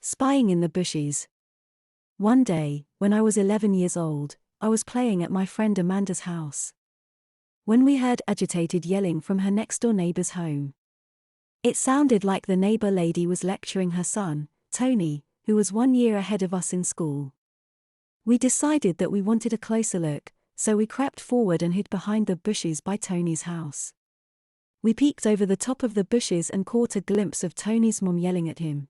Spying in the bushes. One day, when I was 11 years old, I was playing at my friend Amanda's house, when we heard agitated yelling from her next-door neighbor's home. It sounded like the neighbor lady was lecturing her son, Tony, who was 1 year ahead of us in school. We decided that we wanted a closer look, so we crept forward and hid behind the bushes by Tony's house. We peeked over the top of the bushes and caught a glimpse of Tony's mom yelling at him.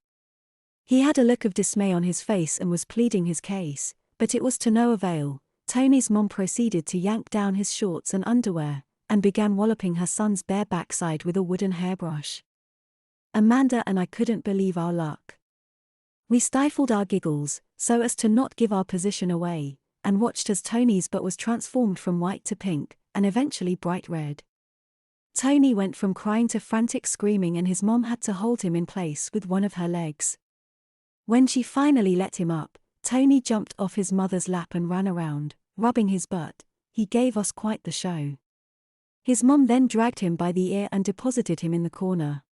He had a look of dismay on his face and was pleading his case, but it was to no avail. Tony's mom proceeded to yank down his shorts and underwear, and began walloping her son's bare backside with a wooden hairbrush. Amanda and I couldn't believe our luck. We stifled our giggles, so as to not give our position away, and watched as Tony's butt was transformed from white to pink, and eventually bright red. Tony went from crying to frantic screaming and his mom had to hold him in place with one of her legs. When she finally let him up, Tony jumped off his mother's lap and ran around, rubbing his butt. He gave us quite the show. His mom then dragged him by the ear and deposited him in the corner.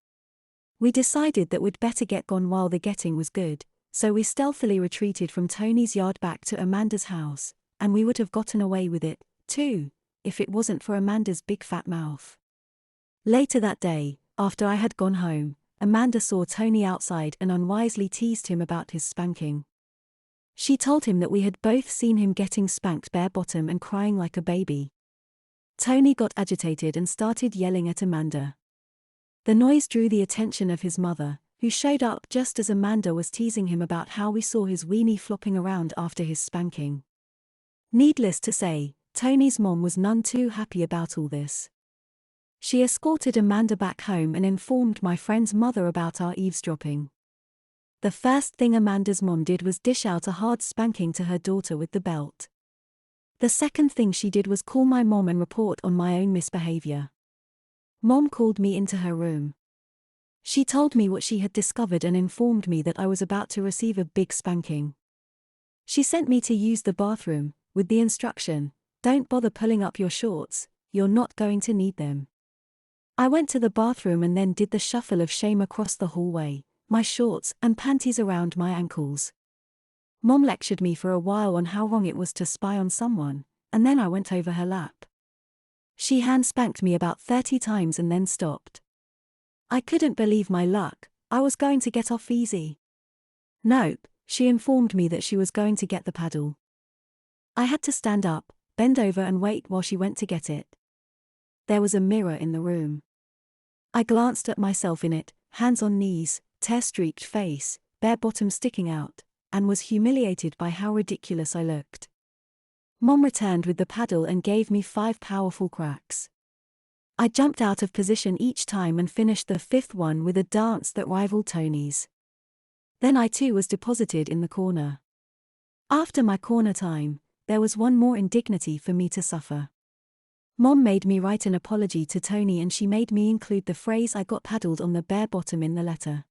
We decided that we'd better get gone while the getting was good, so we stealthily retreated from Tony's yard back to Amanda's house, and we would have gotten away with it, too, if it wasn't for Amanda's big fat mouth. Later that day, after I had gone home, Amanda saw Tony outside and unwisely teased him about his spanking. She told him that we had both seen him getting spanked bare bottom and crying like a baby. Tony got agitated and started yelling at Amanda. The noise drew the attention of his mother, who showed up just as Amanda was teasing him about how we saw his weenie flopping around after his spanking. Needless to say, Tony's mom was none too happy about all this. She escorted Amanda back home and informed my friend's mother about our eavesdropping. The first thing Amanda's mom did was dish out a hard spanking to her daughter with the belt. The second thing she did was call my mom and report on my own misbehavior. Mom called me into her room. She told me what she had discovered and informed me that I was about to receive a big spanking. She sent me to use the bathroom, with the instruction, "Don't bother pulling up your shorts, you're not going to need them." I went to the bathroom and then did the shuffle of shame across the hallway, my shorts and panties around my ankles. Mom lectured me for a while on how wrong it was to spy on someone, and then I went over her lap. She hand spanked me about 30 times and then stopped. I couldn't believe my luck. I was going to get off easy. Nope, she informed me that she was going to get the paddle. I had to stand up, bend over and wait while she went to get it. There was a mirror in the room. I glanced at myself in it, hands on knees, tear-streaked face, bare bottom sticking out, and was humiliated by how ridiculous I looked. Mom returned with the paddle and gave me 5 powerful cracks. I jumped out of position each time and finished the 5th one with a dance that rivaled Tony's. Then I too was deposited in the corner. After my corner time, there was one more indignity for me to suffer. Mom made me write an apology to Tony and she made me include the phrase "I got paddled on the bare bottom" in the letter.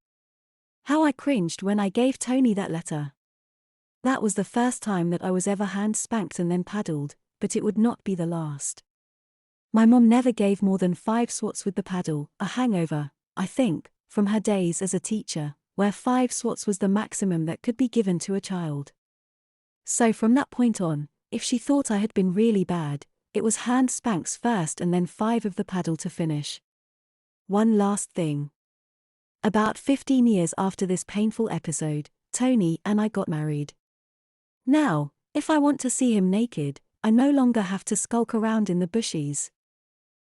How I cringed when I gave Tony that letter. That was the first time that I was ever hand spanked and then paddled, but it would not be the last. My mom never gave more than 5 swats with the paddle, a hangover, I think, from her days as a teacher, where 5 swats was the maximum that could be given to a child. So from that point on, if she thought I had been really bad, it was hand spanks first and then 5 of the paddle to finish. One last thing. About 15 years after this painful episode, Tony and I got married. Now, if I want to see him naked, I no longer have to skulk around in the bushes.